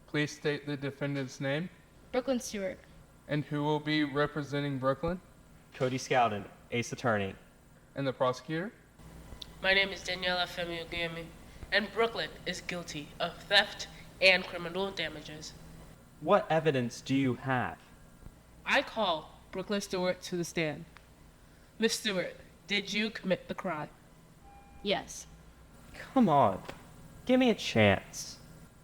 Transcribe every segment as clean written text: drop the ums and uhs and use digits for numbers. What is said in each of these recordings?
Please state the defendant's name. Brooklyn Stewart. And who will be representing Brooklyn? Cody Scowden, Ace Attorney. And the prosecutor? My name is Daniela Femiugami, and Brooklyn is guilty of theft and criminal damages. What evidence do you have? I call Brooklyn Stewart to the stand. Miss Stewart, did you commit the crime? Yes. Come on, give me a chance.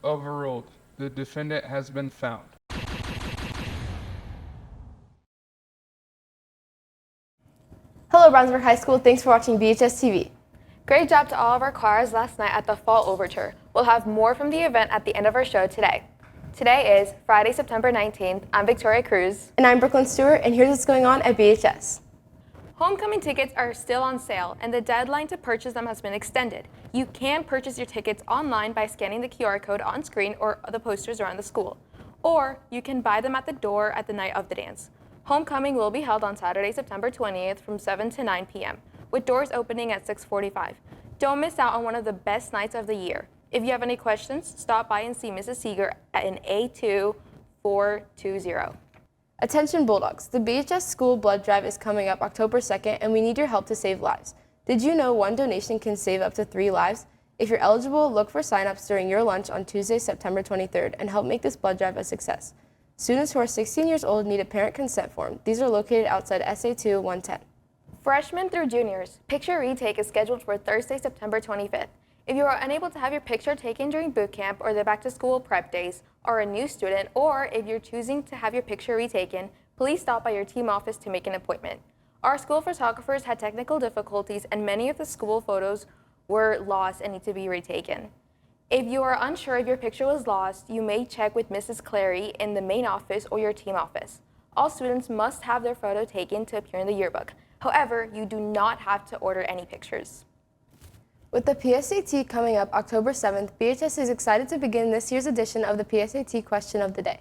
Overruled. The defendant has been found. Hello, Brownsburg High School. Thanks for watching BHS TV. Great job to all of our choirs last night at the Fall Overture. We'll have more from the event at the end of our show today. Today is Friday, September 19th. I'm Victoria Cruz. And I'm Brooklyn Stewart, and here's what's going on at BHS. Homecoming tickets are still on sale, and the deadline to purchase them has been extended. You can purchase your tickets online by scanning the QR code on screen or the posters around the school. Or you can buy them at the door at the night of the dance. Homecoming will be held on Saturday, September 20th from 7 to 9 p.m., with doors opening at 6:45. Don't miss out on one of the best nights of the year. If you have any questions, stop by and see Mrs. Seeger in A2420. Attention Bulldogs, the BHS School Blood Drive is coming up October 2nd, and we need your help to save lives. Did you know one donation can save up to 3 lives? If you're eligible, look for sign-ups during your lunch on Tuesday, September 23rd, and help make this blood drive a success. Students who are 16 years old need a parent consent form. These are located outside SA2 110. Freshmen through juniors, picture retake is scheduled for Thursday, September 25th. If you are unable to have your picture taken during boot camp or the back-to-school prep days, are a new student, or if you're choosing to have your picture retaken, please stop by your team office to make an appointment. Our school photographers had technical difficulties, and many of the school photos were lost and need to be retaken. If you are unsure if your picture was lost, you may check with Mrs. Clary in the main office or your team office. All students must have their photo taken to appear in the yearbook. However, you do not have to order any pictures. With the PSAT coming up October 7th, BHS is excited to begin this year's edition of the PSAT Question of the Day.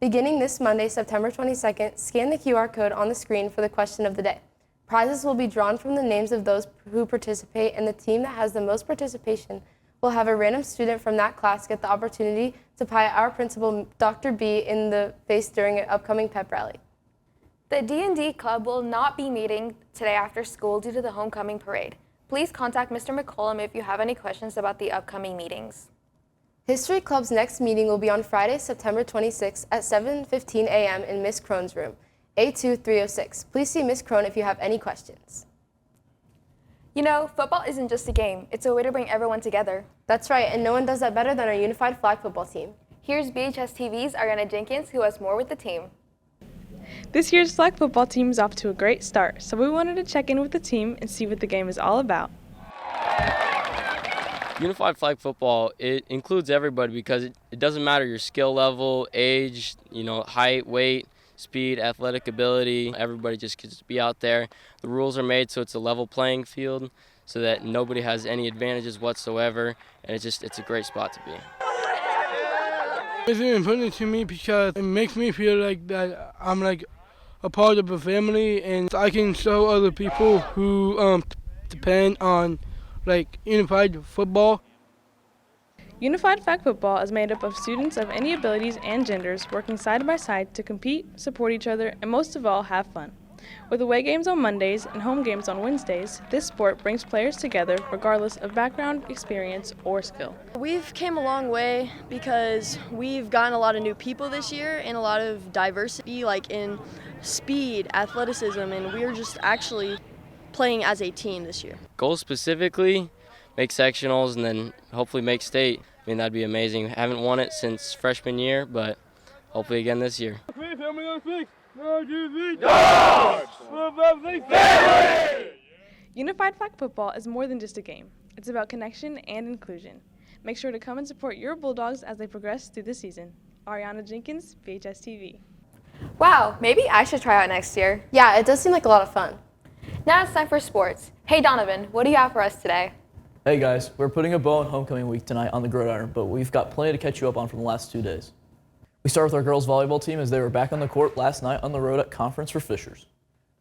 Beginning this Monday, September 22nd, scan the QR code on the screen for the question of the day. Prizes will be drawn from the names of those who participate, and the team that has the most participation will have a random student from that class get the opportunity to pie our principal, Dr. B, in the face during an upcoming pep rally. The D&D Club will not be meeting today after school due to the homecoming parade. Please contact Mr. McCollum if you have any questions about the upcoming meetings. History Club's next meeting will be on Friday, September 26th at 7:15 a.m. in Miss Crone's room, A2306. Please see Miss Crone if you have any questions. You know, football isn't just a game. It's a way to bring everyone together. That's right, and no one does that better than our unified flag football team. Here's BHS TV's Ariana Jenkins, who has more with the team. This year's flag football team is off to a great start, so we wanted to check in with the team and see what the game is all about. Unified flag football, it includes everybody because it doesn't matter your skill level, age, height, weight, speed, athletic ability. Everybody just gets to be out there. The rules are made so it's a level playing field so that nobody has any advantages whatsoever, and it's a great spot to be. It's important to me because it makes me feel like that I'm like a part of a family, and I can show other people who depend on like unified football. Unified flag football is made up of students of any abilities and genders working side by side to compete, support each other, and most of all, have fun. With away games on Mondays and home games on Wednesdays, this sport brings players together regardless of background, experience, or skill. We've came a long way because we've gotten a lot of new people this year and a lot of diversity, like in speed, athleticism, and we're just actually playing as a team this year. Goals specifically, make sectionals and then hopefully make state. I mean, that'd be amazing. Haven't won it since freshman year, but hopefully again this year. Unified Flag Football is more than just a game. It's about connection and inclusion. Make sure to come and support your Bulldogs as they progress through the season. Ariana Jenkins, VHS TV. Wow, maybe I should try out next year. Yeah, it does seem like a lot of fun. Now it's time for sports. Hey Donovan, what do you have for us today? Hey guys, we're putting a bow on homecoming week tonight on the gridiron, but we've got plenty to catch you up on from the last 2 days. We start with our girls volleyball team as they were back on the court last night on the road at conference for Fishers.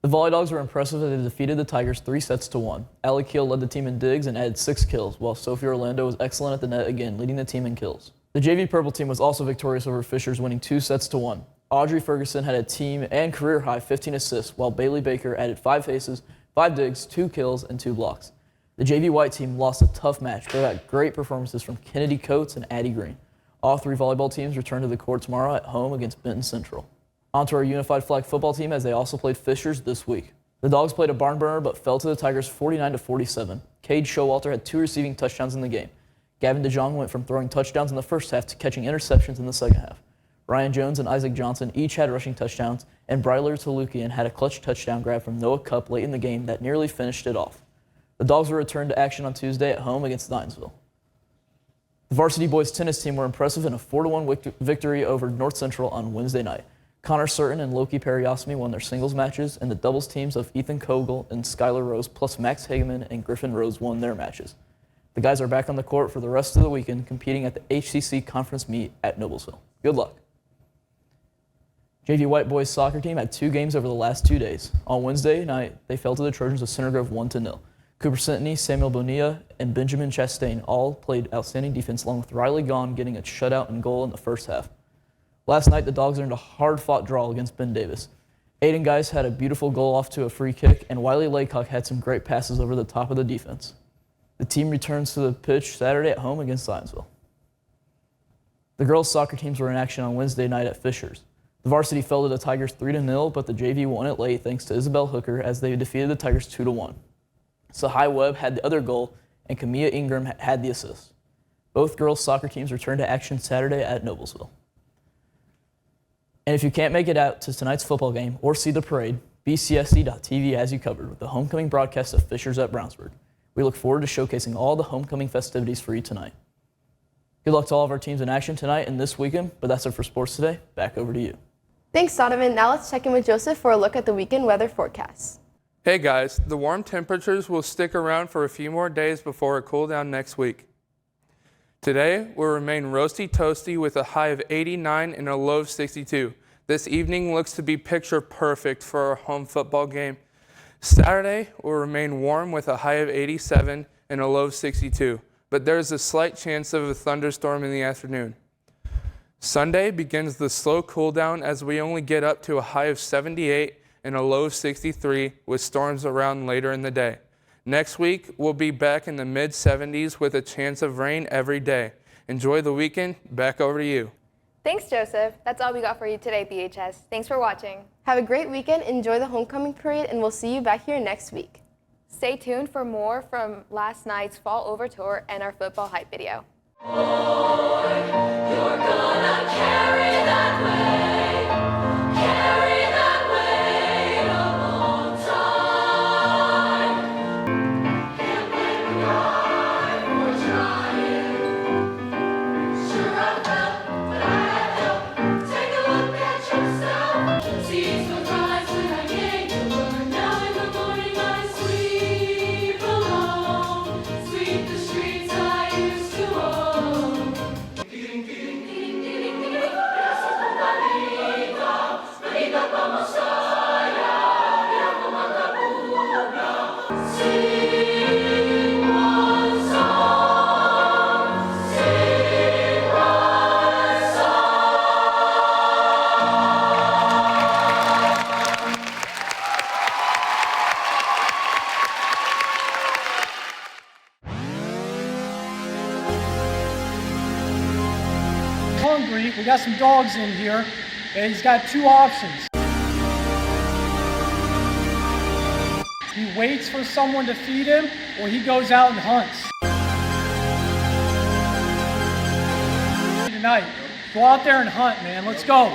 The Volley Dogs were impressive as they defeated the Tigers 3-1. Allie Keel led the team in digs and added 6 kills, while Sophie Orlando was excellent at the net again, leading the team in kills. The JV Purple team was also victorious over Fishers, winning 2-1. Audrey Ferguson had a team and career high 15 assists, while Bailey Baker added 5 aces, 5 digs, 2 kills, and 2 blocks. The JV White team lost a tough match, but got great performances from Kennedy Coates and Addie Green. All 3 volleyball teams return to the court tomorrow at home against Benton Central. On to our Unified Flag football team as they also played Fishers this week. The Dogs played a barn burner but fell to the Tigers 49-47. Cade Showalter had 2 receiving touchdowns in the game. Gavin DeJong went from throwing touchdowns in the first half to catching interceptions in the second half. Ryan Jones and Isaac Johnson each had rushing touchdowns, and Bryler Talukian had a clutch touchdown grab from Noah Cup late in the game that nearly finished it off. The Dogs will return to action on Tuesday at home against Zionsville. The varsity boys tennis team were impressive in a 4-1 victory over North Central on Wednesday night. Connor Certain and Loki Periosmi won their singles matches, and the doubles teams of Ethan Kogel and Skylar Rose plus Max Hageman and Griffin Rose won their matches. The guys are back on the court for the rest of the weekend, competing at the HCC conference meet at Noblesville. Good luck. JV White boys soccer team had 2 games over the last 2 days. On Wednesday night, they fell to the Trojans of Center Grove 1-0. Cooper Sentney, Samuel Bonilla, and Benjamin Chastain all played outstanding defense, along with Riley Gahn getting a shutout and goal in the first half. Last night, the Dogs earned a hard-fought draw against Ben Davis. Aiden Geis had a beautiful goal off to a free kick, and Wiley Laycock had some great passes over the top of the defense. The team returns to the pitch Saturday at home against Zionsville. The girls' soccer teams were in action on Wednesday night at Fishers. The varsity fell to the Tigers 3-0, but the JV won it late thanks to Isabel Hooker as they defeated the Tigers 2-1. Sahai Webb had the other goal, and Camilla Ingram had the assist. Both girls' soccer teams return to action Saturday at Noblesville. And if you can't make it out to tonight's football game or see the parade, BCSC.TV has you covered with the homecoming broadcast of Fishers at Brownsburg. We look forward to showcasing all the homecoming festivities for you tonight. Good luck to all of our teams in action tonight and this weekend, but that's it for sports today. Back over to you. Thanks, Donovan. Now let's check in with Joseph for a look at the weekend weather forecast. Hey guys, the warm temperatures will stick around for a few more days before it cool down next week. Today will remain roasty toasty with a high of 89 and a low of 62. This evening looks to be picture perfect for our home football game. Saturday will remain warm with a high of 87 and a low of 62, but there's a slight chance of a thunderstorm in the afternoon. Sunday begins the slow cool down as we only get up to a high of 78 and a low of 63 with storms around later in the day. Next week, we'll be back in the mid-70s with a chance of rain every day. Enjoy the weekend. Back over to you. Thanks, Joseph. That's all we got for you today, BHS. Thanks for watching. Have a great weekend, enjoy the homecoming parade, and we'll see you back here next week. Stay tuned for more from last night's Fall Over Tour and our football hype video. You're gonna carry that weight, carry that weight a long time. Can't blame the guy for trying. Sure I felt, but I had help. Take a look at yourself. Seas will rise when I came to learn. Now in the morning I sweep alone, sweep the streets I used to own. Sing one song, sing one Hungry, we got some dogs in here, and he's got 2 options. He waits for someone to feed him, or he goes out and hunts. Tonight, go out there and hunt, man. Let's go.